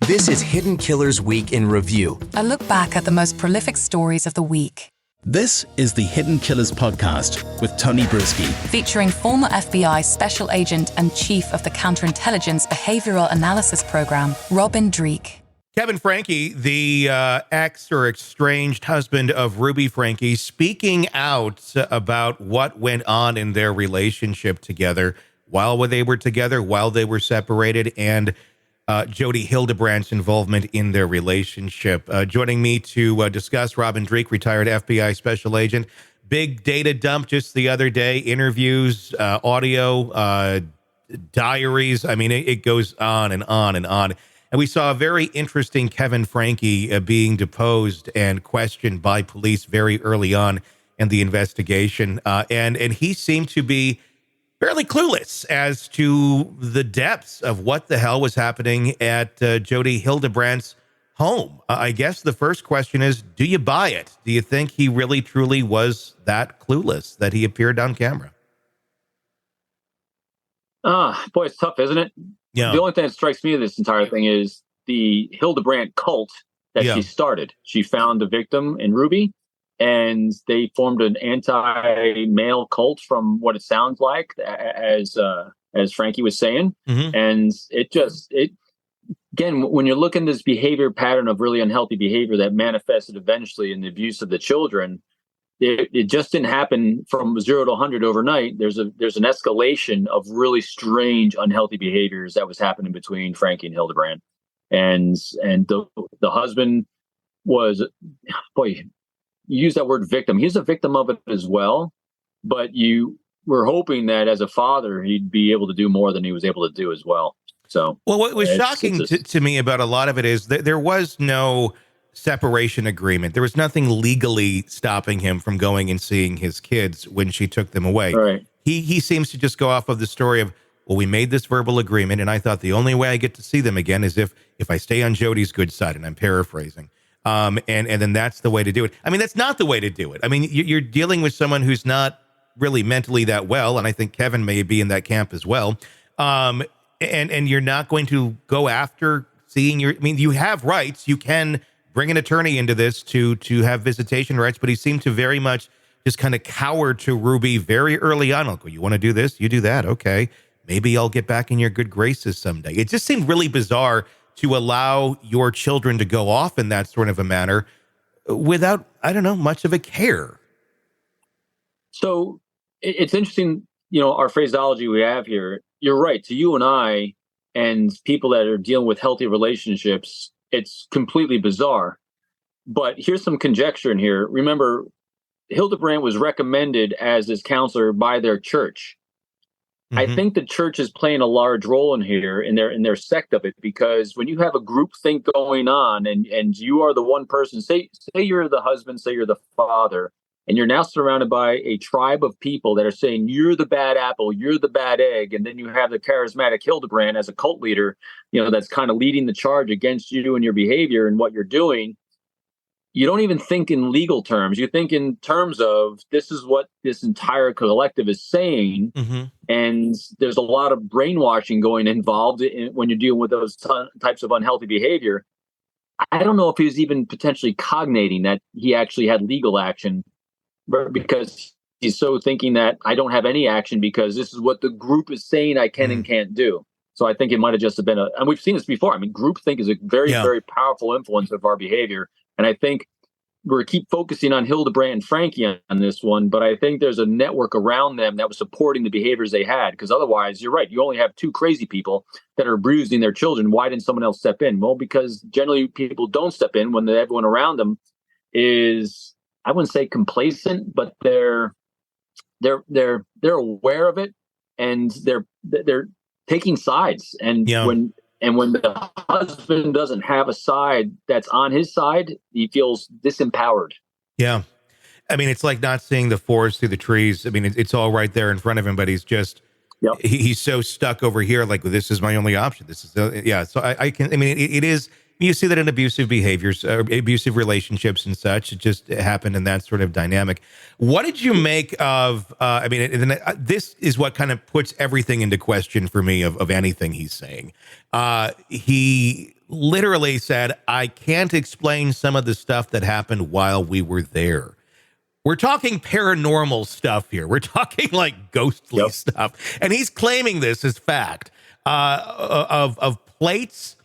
This is Hidden Killers Week in Review. A look back at the most prolific stories of the week. This is the Hidden Killers podcast with Tony Brueski. Featuring former FBI Special Agent and Chief of the Counterintelligence Behavioral Analysis Program, Unveiled-WEEK. Kevin Franke, the ex or estranged husband of Ruby Franke, speaking out about what went on in their relationship together while they were together, while they were separated, and Jody Hildebrandt's involvement in their relationship. Joining me to discuss, Unveiled-WEEK, retired FBI special agent. Big data dump just the other day, interviews, audio, diaries. I mean, it goes on and on and on. And we saw a very interesting Kevin Franke being deposed and questioned by police very early on in the investigation. And he seemed to be fairly clueless as to the depths of what the hell was happening at Jody Hildebrandt's home. I guess the first question is, do you buy it? Do you think he really, truly was that clueless that he appeared on camera? Boy, it's tough, isn't it? Yeah. The only thing that strikes me of this entire thing is the Hildebrandt cult that she started. She found a victim in Ruby, and they formed an anti-male cult from what it sounds like, as Franke was saying. Mm-hmm. And it again, when you're looking at this behavior pattern of really unhealthy behavior that manifested eventually in the abuse of the children, it just didn't happen from 0 to 100 overnight. There's an escalation of really strange, unhealthy behaviors that was happening between Franke and Hildebrandt. And the husband was, boy, you use that word victim. He's a victim of it as well, but you were hoping that as a father, he'd be able to do more than he was able to do as well. So, well, what was shocking to me about a lot of it is that there was no separation agreement. There was nothing legally stopping him from going and seeing his kids when she took them away. Right. He seems to just go off of the story of, well, we made this verbal agreement, and I thought the only way I get to see them again is if I stay on Jody's good side, and I'm paraphrasing. And then that's the way to do it. I mean, that's not the way to do it. I mean, you're dealing with someone who's not really mentally that well, and I think Kevin may be in that camp as well. And you're not going to go after seeing I mean, you have rights. You can bring an attorney into this to have visitation rights, but he seemed to very much just kind of cower to Ruby very early on. Like, well, you want to do this? You do that. Okay. Maybe I'll get back in your good graces someday. It just seemed really bizarre to allow your children to go off in that sort of a manner without, I don't know, much of a care. So it's interesting, our phraseology we have here. You're right. To you and I and people that are dealing with healthy relationships, it's completely bizarre. But here's some conjecture in here. Remember, Hildebrandt was recommended as his counselor by their church. I think the church is playing a large role in here in their sect of it, because when you have a group think going on and you are the one person, say you're the husband, say you're the father, and you're now surrounded by a tribe of people that are saying you're the bad apple, you're the bad egg, and then you have the charismatic Hildebrandt as a cult leader, that's kind of leading the charge against you and your behavior and what you're doing. You don't even think in legal terms. You think in terms of this is what this entire collective is saying. Mm-hmm. And there's a lot of brainwashing involved when you're dealing with those types of unhealthy behavior. I don't know if he was even potentially cognating that he actually had legal action, because he's so thinking that I don't have any action because this is what the group is saying I can and can't do. So I think it might have just been and we've seen this before. I mean, groupthink is a very, very powerful influence of our behavior. And I think we keep focusing on Hildebrandt and Franke on this one, but I think there's a network around them that was supporting the behaviors they had. Because otherwise, you're right, you only have two crazy people that are abusing their children. Why didn't someone else step in? Well, because generally people don't step in when everyone around them is, I wouldn't say complacent, but they're aware of it, and they're taking sides. And when the husband doesn't have a side that's on his side, he feels disempowered. Yeah. I mean, it's like not seeing the forest through the trees. I mean, it's all right there in front of him, but he's just, he's so stuck over here. Like, well, this is my only option. This is, So it is, you see that in abusive behaviors, abusive relationships and such. It just happened in that sort of dynamic. What did you make of, this is what kind of puts everything into question for me of anything he's saying. He literally said, I can't explain some of the stuff that happened while we were there. We're talking paranormal stuff here. We're talking like ghostly stuff. And he's claiming this as fact, of plates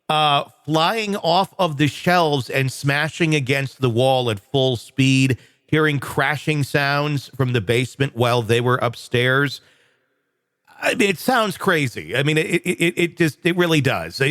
flying off of the shelves and smashing against the wall at full speed, hearing crashing sounds from the basement while they were upstairs. I mean, it sounds crazy. I mean, it really does.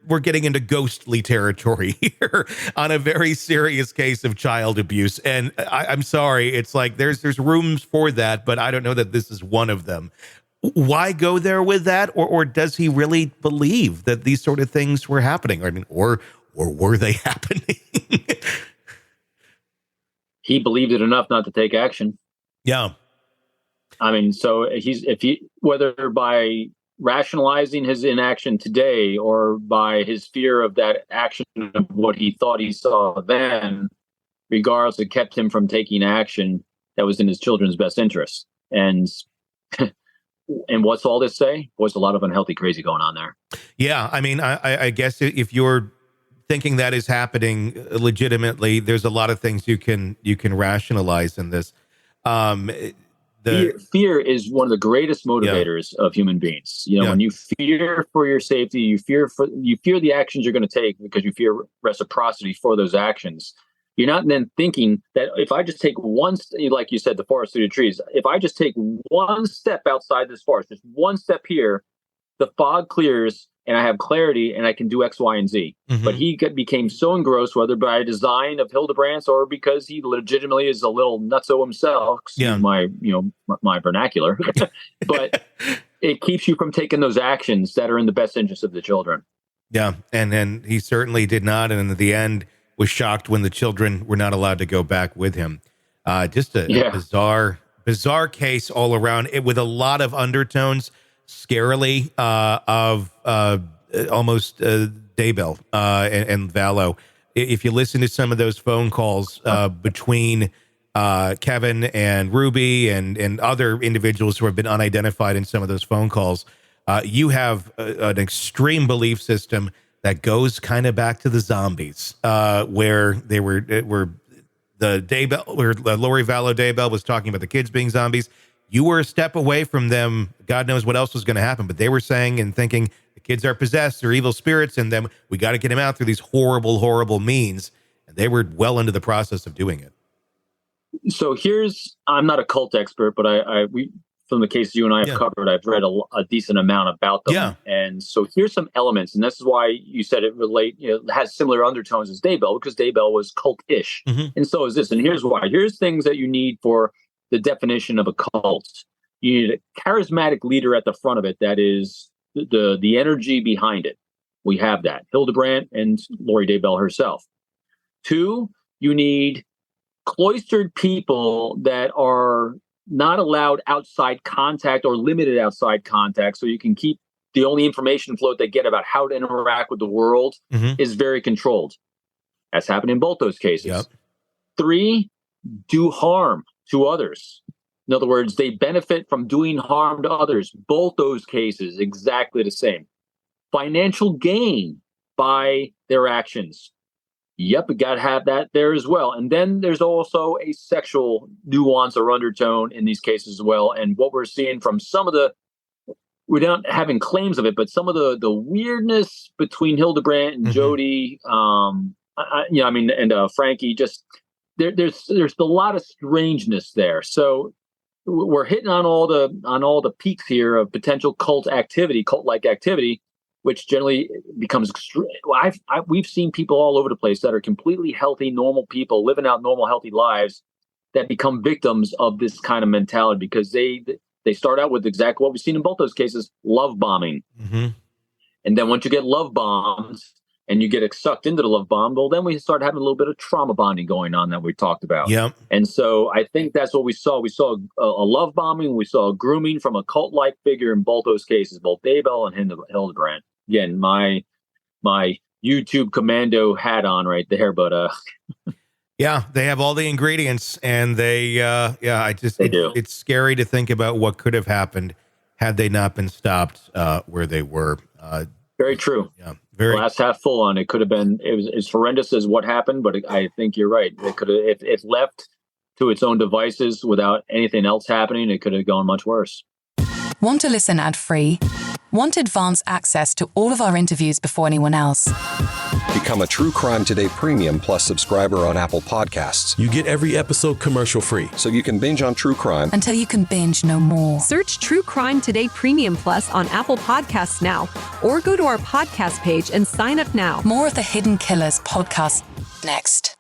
We're getting into ghostly territory here on a very serious case of child abuse. And I'm sorry, it's like there's rooms for that, but I don't know that this is one of them. Why go there with that? Or does he really believe that these sort of things were happening? I mean, or were they happening? He believed it enough not to take action. Yeah. I mean, so whether by rationalizing his inaction today or by his fear of that action of what he thought he saw then, regardless, it kept him from taking action that was in his children's best interest. And what's all this say? Was a lot of unhealthy crazy going on there. Yeah, I mean, I guess if you're thinking that is happening legitimately, there's a lot of things you can rationalize in this. Fear is one of the greatest motivators of human beings. You know, when you fear for your safety, you fear the actions you're going to take because you fear reciprocity for those actions. You're not then thinking that if I just take like you said, the forest through the trees, if I just take one step outside this forest, just one step here, the fog clears and I have clarity and I can do X, Y, and Z. Mm-hmm. But he became so engrossed, whether by design of Hildebrandt or because he legitimately is a little nutso himself, my vernacular, but it keeps you from taking those actions that are in the best interest of the children. Yeah. And then he certainly did not. And in the end was shocked when the children were not allowed to go back with him. Just a bizarre case all around, with a lot of undertones, scarily, of almost Daybell and Vallow. If you listen to some of those phone calls between Kevin and Ruby and other individuals who have been unidentified in some of those phone calls, you have an extreme belief system that goes kind of back to the zombies, where they were the Daybell, where Lori Vallow Daybell was talking about the kids being zombies. You were a step away from them. God knows what else was going to happen, but they were saying and thinking the kids are possessed or evil spirits, and then we got to get them out through these horrible, horrible means. And they were well into the process of doing it. So I'm not a cult expert, but we from the cases you and I have covered, I've read a decent amount about them. Yeah. And so here's some elements, and this is why you said it has similar undertones as Daybell, because Daybell was cult-ish. Mm-hmm. And so is this. And here's why. Here's things that you need for the definition of a cult. You need a charismatic leader at the front of it that is the energy behind it. We have that. Hildebrandt and Lori Daybell herself. 2, you need cloistered people that are not allowed outside contact or limited outside contact, so you can keep the only information flow they get about how to interact with the world is very controlled. That's happened in both those cases. Yep. 3, do harm to others. In other words, they benefit from doing harm to others. Both those cases, exactly the same. Financial gain by their actions. Yep, we got to have that there as well. And then there's also a sexual nuance or undertone in these cases as well. And what we're seeing from some of we're not having claims of it, but some of the weirdness between Hildebrandt and Jody, and Franke, just there's a lot of strangeness there. So we're hitting on all the peaks here of potential cult-like activity, which generally becomes extreme. We've seen people all over the place that are completely healthy, normal people living out normal, healthy lives that become victims of this kind of mentality because they start out with exactly what we've seen in both those cases, love bombing. Mm-hmm. And then once you get love bombed and you get sucked into the love bomb, well, then we start having a little bit of trauma bonding going on that we talked about. Yep. And so I think that's what we saw. We saw a love bombing. We saw a grooming from a cult-like figure in both those cases, both Daybell and Hildebrandt. Again, my YouTube commando hat on right there, but yeah, they have all the ingredients, and they do. It's scary to think about what could have happened had they not been stopped where they were. Very true. Yeah, very. Glass half full on. It could have been. It was as horrendous as what happened, but I think you're right. It could have, if left to its own devices without anything else happening, it could have gone much worse. Want to listen ad-free? Want advance access to all of our interviews before anyone else? Become a True Crime Today Premium Plus subscriber on Apple Podcasts. You get every episode commercial-free. So you can binge on true crime until you can binge no more. Search True Crime Today Premium Plus on Apple Podcasts now, or go to our podcast page and sign up now. More of the Hidden Killers podcast next.